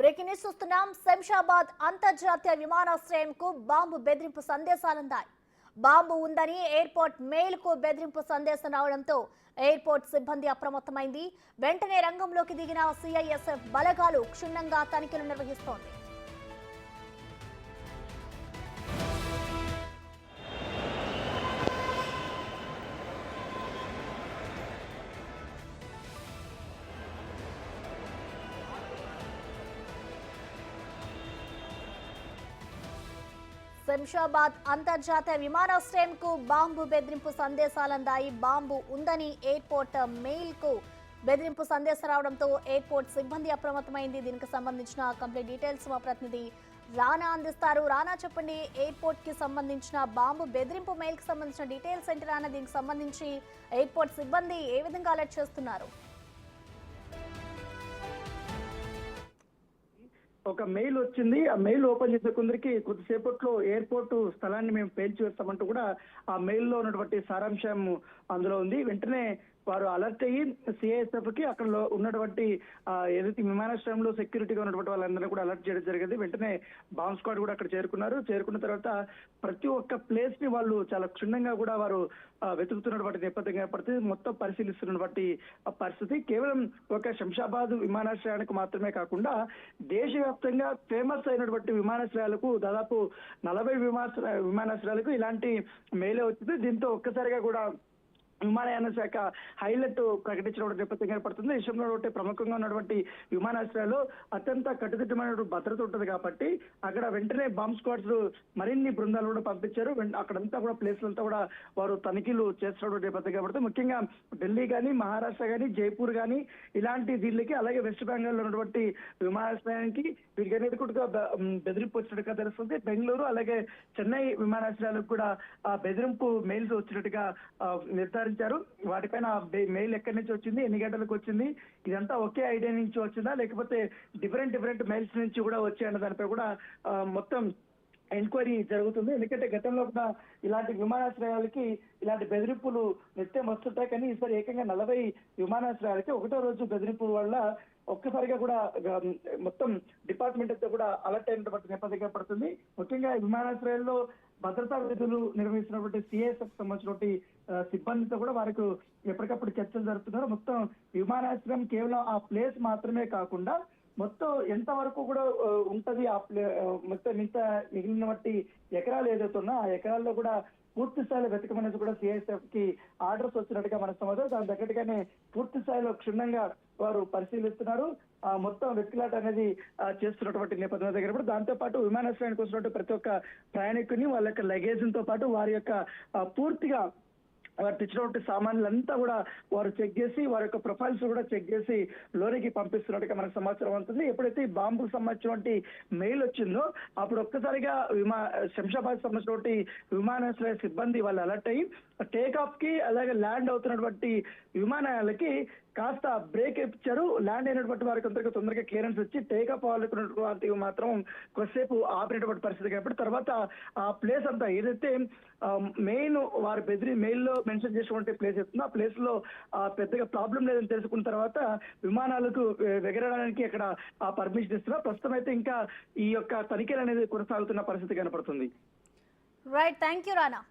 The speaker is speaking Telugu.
బ్రేకింగ్ న్యూస్ చూస్తున్నాం. శంషాబాద్ అంతర్జాతీయ విమానాశ్రయంకు బాంబు బెదిరింపు సందేశాలుందాయి. బాంబు ఉందని ఎయిర్పోర్ట్ మెయిల్ కు బెదిరింపు సందేశం రావడంతో ఎయిర్పోర్ట్ సిబ్బంది అప్రమత్తమైంది. వెంటనే రంగంలోకి దిగిన సిఐఎస్ఎఫ్ బలగాలు క్షుణ్ణంగా తనిఖీలు నిర్వహిస్తోంది. శంషాబాద్ అంతర్జాతీయ విమానాశ్రయంకు బాంబు బెదిరింపు సందేశాలందాయి. బాంబు ఉందని ఎయిర్పోర్ట్ మెయిల్ కు బెదిరింపు సందేశం రావడంతో ఎయిర్పోర్ట్ సిబ్బంది అప్రమత్తమైంది. దీనికి సంబంధించిన కంప్లీట్ డీటెయిల్స్ మా ప్రతినిధి రానా అందిస్తారు. రానా, చెప్పండి, ఎయిర్పోర్ట్ కి సంబంధించిన బాంబు బెదిరింపు మెయిల్ కి సంబంధించిన డీటెయిల్స్ ఏంటి రానా? దీనికి సంబంధించి ఎయిర్పోర్ట్ సిబ్బంది ఏ విధంగా అలర్ట్ చేస్తున్నారు? ఒక మెయిల్ వచ్చింది. ఆ మెయిల్ ఓపెన్ చేసే కొందరికి కొద్దిసేపట్లో ఎయిర్పోర్ట్ స్థలాన్ని మేము పేల్చి వేస్తామంటూ కూడా ఆ మెయిల్ లో ఉన్నటువంటి సారాంశం అందులో ఉంది. వెంటనే వారు అలర్ట్ అయ్యి సిఐఎస్ఎఫ్ కి అక్కడ ఉన్నటువంటి ఏదైతే విమానాశ్రయంలో సెక్యూరిటీగా ఉన్నటువంటి వాళ్ళందరినీ కూడా అలర్ట్ చేయడం జరిగింది. వెంటనే బాంబ్ స్క్వాడ్ కూడా అక్కడ చేరుకున్నారు. చేరుకున్న తర్వాత ప్రతి ఒక్క ప్లేస్ ని వాళ్ళు చాలా క్షుణ్ణంగా కూడా వారు వెతుకుతున్నటువంటి నేపథ్యం ఏర్పడుతుంది. మొత్తం పరిశీలిస్తున్నటువంటి పరిస్థితి కేవలం ఒక శంషాబాద్ విమానాశ్రయానికి మాత్రమే కాకుండా దేశవ్యాప్తంగా ఫేమస్ అయినటువంటి విమానాశ్రయాలకు దాదాపు 40 విమానాశ్రయాలకు ఇలాంటి మెయిలే వచ్చింది. దీంతో ఒక్కసారిగా కూడా విమానయాన శాఖ హైలైట్ ప్రకటించడం నేపథ్యం ఏర్పడుతుంది. దేశంలో ప్రముఖంగా ఉన్నటువంటి విమానాశ్రయాలు అత్యంత కట్టుదిట్టమైన భద్రత ఉంటుంది కాబట్టి అక్కడ వెంటనే బాంబ్ స్క్వాడ్స్ మరిన్ని బృందాలు కూడా పంపించారు. అక్కడంతా కూడా ప్లేస్లంతా కూడా వారు తనిఖీలు చేస్తున్న నేపథ్యం ఏర్పడుతుంది. ముఖ్యంగా ఢిల్లీ కానీ, మహారాష్ట్ర కానీ, జైపూర్ కానీ ఇలాంటి దీనికి, అలాగే వెస్ట్ బెంగాల్ లో ఉన్నటువంటి విమానాశ్రయానికి వీటికన్నిటి కూడా బెదిరింపు వచ్చినట్టుగా తెలుస్తుంది. బెంగళూరు అలాగే చెన్నై విమానాశ్రయాలకు కూడా బెదిరింపు మెయిల్స్ వచ్చినట్టుగా నిర్ధారించారు. వాటిపైన మెయిల్ ఎక్కడి నుంచి వచ్చింది, ఎన్ని గంటలకు వచ్చింది, ఇదంతా ఒకే ఐడియా నుంచి వచ్చిందా లేకపోతే డిఫరెంట్ మెయిల్స్ నుంచి కూడా వచ్చాయన్న దానిపై కూడా మొత్తం ఎంక్వైరీ జరుగుతుంది. ఎందుకంటే గతంలో కూడా ఇలాంటి విమానాశ్రయాలకి ఇలాంటి బెదిరింపులు నిత్యం వస్తుంటాయి. కానీ ఈసారి ఏకంగా 40 విమానాశ్రయాలకి ఒకటో రోజు బెదిరింపుల వల్ల ఒక్కసారిగా కూడా మొత్తం డిపార్ట్మెంట్ అంతా కూడా అలర్ట్ అయినటువంటి నేపథ్యం ఏర్పడుతుంది. ముఖ్యంగా విమానాశ్రయాల్లో భద్రతా విధులు నిర్వహిస్తున్నటువంటి సిఐఎస్ఎఫ్ సంబంధించినటువంటి సిబ్బందితో కూడా వారికి ఎప్పటికప్పుడు చర్చలు జరుపుతున్నారు. మొత్తం విమానాశ్రయం కేవలం ఆ ప్లేస్ మాత్రమే కాకుండా మొత్తం ఎంత వరకు కూడా ఉంటది ఆ మొత్తం ఇంత మిగిలిన బట్టి ఎకరాలు ఏదైతే ఉన్నా ఆ ఎకరాల్లో కూడా పూర్తి స్థాయిలో వెతకమనేది కూడా సిఐఎస్ఎఫ్ కి ఆర్డర్స్ వచ్చినట్టుగా మనకు సమాచారం. దాని తగ్గట్టుగానే పూర్తి స్థాయిలో క్షుణ్ణంగా వారు పరిశీలిస్తున్నారు. మొత్తం వెతుకులాట అనేది చేస్తున్నటువంటి నేపథ్యం దగ్గర కూడా దాంతో పాటు విమానాశ్రయానికి వచ్చినట్టు ప్రతి ఒక్క ప్రయాణికుని వాళ్ళ యొక్క లగేజ్ తో పాటు వారి యొక్క పూర్తిగా వారు తెచ్చినటువంటి సామాన్యులంతా కూడా వారు చెక్ చేసి వారి యొక్క ప్రొఫైల్స్ కూడా చెక్ చేసి లోనికి పంపిస్తున్నట్టుగా మనకు సమాచారం అవుతుంది. ఎప్పుడైతే ఈ బాంబుకు సంబంధించినటువంటి మెయిల్ వచ్చిందో అప్పుడు ఒక్కసారిగా శంషాబాద్ సంబంధించినటువంటి విమానాశ్రయ సిబ్బంది వాళ్ళు అలర్ట్ అయ్యి టేక్ ఆఫ్ కి అలాగే ల్యాండ్ అవుతున్నటువంటి విమానాలకి కాస్త బ్రేక్ ఇచ్చారు. ల్యాండ్ అయినటువంటి వారికి తొందరగా క్లియరెన్స్ వచ్చి టేక్ ఆఫ్ అవ్వాలనుకున్నటువంటి మాత్రం కొద్దిసేపు ఆపినటువంటి పరిస్థితి కాబట్టి తర్వాత ఆ ప్లేస్ అంతా ఏదైతే మెయిన్ వారు మెయిల్ లో మెన్షన్ చేసినటువంటి ప్లేస్ అవుతుందో ఆ ప్లేస్ లో పెద్దగా ప్రాబ్లం లేదని తెలుసుకున్న తర్వాత విమానాలకు ఎగరడానికి అక్కడ పర్మిషన్ ఇస్తున్నారు. ప్రస్తుతం అయితే ఇంకా ఈ యొక్క తనిఖీలు అనేది కొనసాగుతున్న పరిస్థితి కనపడుతుంది. Right, thank you Rana.